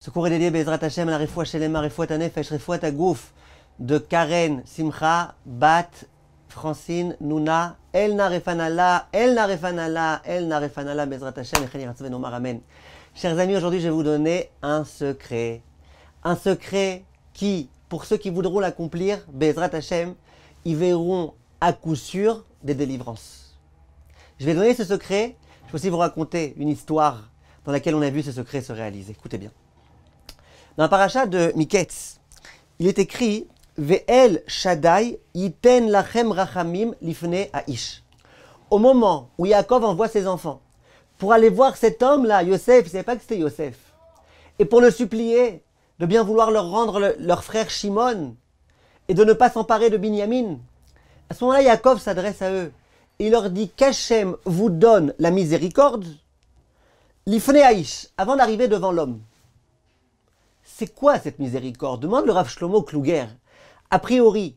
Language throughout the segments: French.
Ce cours est dédié Bezrat Hashem à la Refoua Shelema, Refoua Tanefesh, Refoua Tagouf de Karen, Simcha, Bat, Francine, Nouna, Elna Refanala, Elna Refanala, Elna Refanala, Bezrat Hashem, Echel Yiratzven Omar Amen. Chers amis, aujourd'hui je vais vous donner un secret. Un secret qui, pour ceux qui voudront l'accomplir, Bezrat Hashem, ils verront à coup sûr des délivrances. Je vais donner ce secret, je vais aussi vous raconter une histoire dans laquelle on a vu ce secret se réaliser. Écoutez bien. Dans la paracha de Miketz, il est écrit Ve'el Shaddai yiten lachem rachamim lifne aish. Au moment où Yaakov envoie ses enfants pour aller voir cet homme-là, Yosef, il ne savait pas que c'était Yosef, et pour le supplier de bien vouloir leur rendre leur frère Shimon et de ne pas s'emparer de Binyamin, à ce moment-là, Yaakov s'adresse à eux et il leur dit qu'Hachem vous donne la miséricorde, lifne aish, avant d'arriver devant l'homme. C'est quoi cette miséricorde? Demande le Rav Shlomo Kluger. A priori,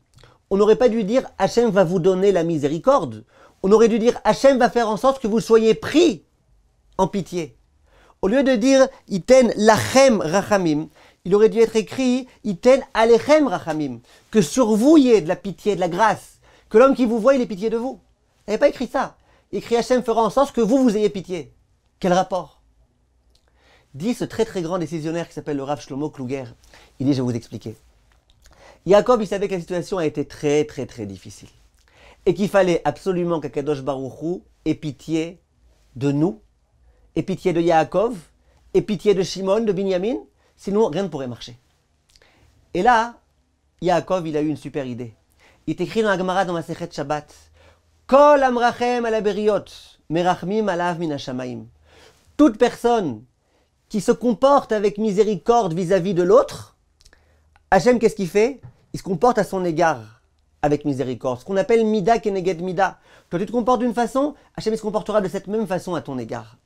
on n'aurait pas dû dire Hachem va vous donner la miséricorde. On aurait dû dire Hachem va faire en sorte que vous soyez pris en pitié. Au lieu de dire Iten lachem rachamim, il aurait dû être écrit Iten alechem rachamim. Que sur vous il y ait de la pitié, de la grâce. Que l'homme qui vous voit, il ait pitié de vous. Il n'avait pas écrit ça. Il écrit Hachem fera en sorte que vous ayez pitié. Quel rapport? Dit ce très très grand décisionnaire qui s'appelle le Rav Shlomo Kluger. Il dit, je vais vous expliquer. Yaakov, il savait que la situation a été très très très difficile. Et qu'il fallait absolument qu'Akadosh Baruch Hu ait pitié de nous, ait pitié de Yaakov, ait pitié de Shimon, de Binyamin, sinon rien ne pourrait marcher. Et là, Yaakov, il a eu une super idée. Il est écrit dans la Gemara dans Masechet Shabbat, Kol amrachem ala beriot, merachmim alav min hashamayim. Toute personne qui se comporte avec miséricorde vis-à-vis de l'autre, Hachem, qu'est-ce qu'il fait? Il se comporte à son égard avec miséricorde. Ce qu'on appelle mida keneged mida. Toi, tu te comportes d'une façon, Hachem se comportera de cette même façon à ton égard.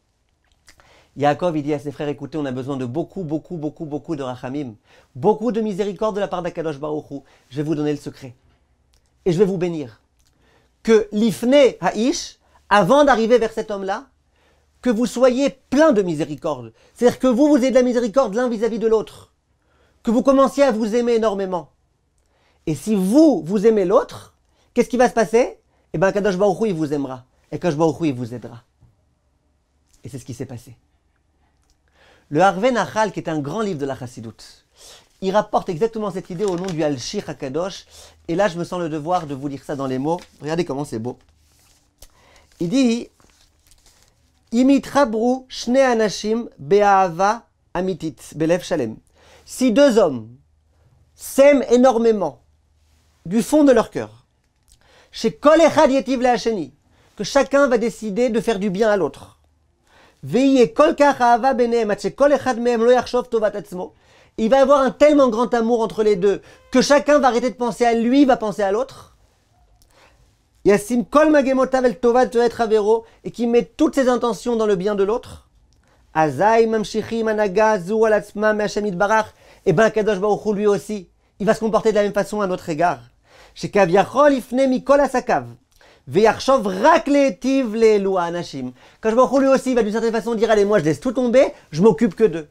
Yaakov, il dit à ses frères, écoutez, on a besoin de beaucoup de rachamim, beaucoup de miséricorde de la part d'Akadosh Baruch Hu. Je vais vous donner le secret. Et je vais vous bénir. Que l'ifne ha'ish, avant d'arriver vers cet homme-là, que vous soyez plein de miséricorde. C'est-à-dire que vous ayez de la miséricorde l'un vis-à-vis de l'autre. Que vous commenciez à vous aimer énormément. Et si vous aimez l'autre, qu'est-ce qui va se passer? Eh bien, Kadosh Baruch Hu, il vous aimera. Et Kadosh Baruch Hu, il vous aidera. Et c'est ce qui s'est passé. Le Harvei Nachal, qui est un grand livre de la Chassidut, il rapporte exactement cette idée au nom du Al-Shir HaKadosh. Et là, je me sens le devoir de vous lire ça dans les mots. Regardez comment c'est beau. Il dit Imitrabru shne anashim be'ahava amitit belev shalem. Si deux hommes s'aiment énormément du fond de leur cœur, chez kol echad yetiv le'hasheni, que chacun va décider de faire du bien à l'autre, ve'yeh kol kach ahava benehem at shekol echad mehem lo yachshov tovat atzmo, il va y avoir un tellement grand amour entre les deux que chacun va arrêter de penser à lui, va penser à l'autre. Yassim kol magemotav el tovat toet havero, et qui met toutes ses intentions dans le bien de l'autre. Azai mamshichim anaga zu al atzmam me'Hashem yitbarach. Et bien Kadosh Baruch Hu lui aussi, il va se comporter de la même façon à notre égard. Shekav yachol ifne mikol asakav ve'yachshov rak le'etiv le'elu ha'anashim. Kadosh Baruch Hu lui aussi va d'une certaine façon dire allez, moi je laisse tout tomber, je m'occupe que d'eux.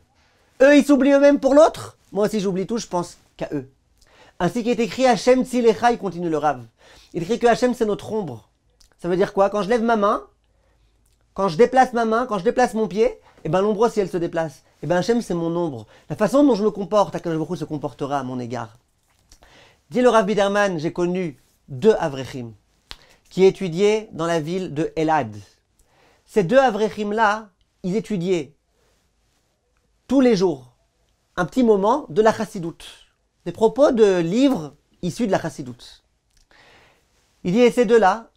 Eux ils s'oublient eux-mêmes pour l'autre, moi aussi j'oublie tout, je pense qu'à eux. Ainsi qu'il est écrit Hachem tzilecha, il continue le Rav. Il écrit que Hachem c'est notre ombre. Ça veut dire quoi? Quand je lève ma main, quand je déplace ma main, quand je déplace mon pied, et ben l'ombre aussi elle se déplace. Et ben Hachem c'est mon ombre. La façon dont je me comporte, Akadosh Baruch Hu se comportera à mon égard. Dit le Rav Biderman, j'ai connu deux Avrechim qui étudiaient dans la ville de Elad. Ces deux Avrechim là, ils étudiaient tous les jours un petit moment de la Chassidut. Des propos de livres issus de la Chassidut. Il dit, et ces deux-là,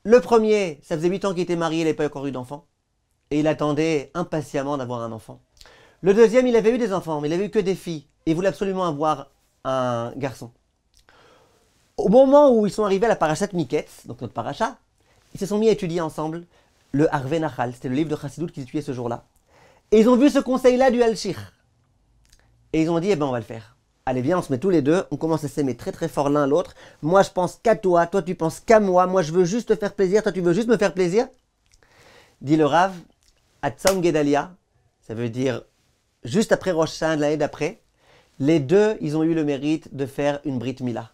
le premier, ça faisait 8 ans qu'il était marié, il n'avait pas encore eu d'enfant. Et il attendait impatiemment d'avoir un enfant. Le deuxième, il avait eu des enfants, mais il avait eu que des filles. Et il voulait absolument avoir un garçon. Au moment où ils sont arrivés à la parashat Miketz, donc notre parasha, ils se sont mis à étudier ensemble le Harvei Nachal. C'était le livre de Chassidut qu'ils étudiaient ce jour-là. Et ils ont vu ce conseil-là du Al-Shir. Et ils ont dit, eh ben on va le faire. Allez, viens, on se met tous les deux, on commence à s'aimer très très fort l'un l'autre. Moi, je pense qu'à toi, toi tu penses qu'à moi, moi je veux juste te faire plaisir, toi tu veux juste me faire plaisir. Dit le Rav, Atzam Gedalia, ça veut dire juste après Rosh Hashanah de l'année d'après, les deux, ils ont eu le mérite de faire une Brit Mila.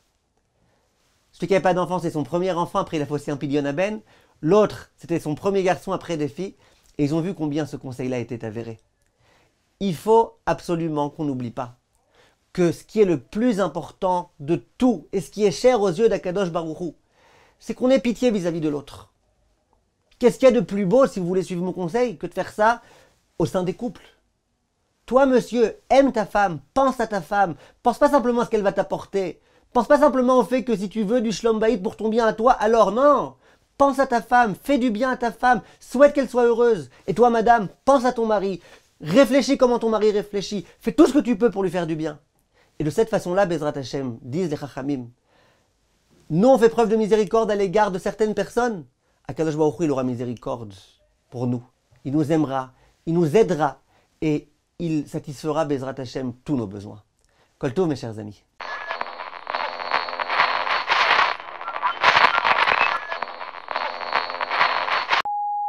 Celui qui n'avait pas d'enfant, c'est son premier enfant, après il a fait aussi un Pidyon Aben. L'autre, c'était son premier garçon après des filles. Et ils ont vu combien ce conseil-là était avéré. Il faut absolument qu'on n'oublie pas que ce qui est le plus important de tout, et ce qui est cher aux yeux d'Akadosh Baruch Hu, c'est qu'on ait pitié vis-à-vis de l'autre. Qu'est-ce qu'il y a de plus beau, si vous voulez suivre mon conseil, que de faire ça au sein des couples? Toi, monsieur, aime ta femme, pense à ta femme, pense pas simplement à ce qu'elle va t'apporter, pense pas simplement au fait que si tu veux du shlom bayit pour ton bien à toi, alors non. Pense à ta femme, fais du bien à ta femme, souhaite qu'elle soit heureuse. Et toi, madame, pense à ton mari, réfléchis comment ton mari réfléchit, fais tout ce que tu peux pour lui faire du bien. Et de cette façon-là, Bezrat Hashem, disent les Chachamim, nous on fait preuve de miséricorde à l'égard de certaines personnes. Akadosh Baruch Hu, il aura miséricorde pour nous. Il nous aimera, il nous aidera et il satisfera Bezrat Hashem tous nos besoins. Kol Tov, mes chers amis.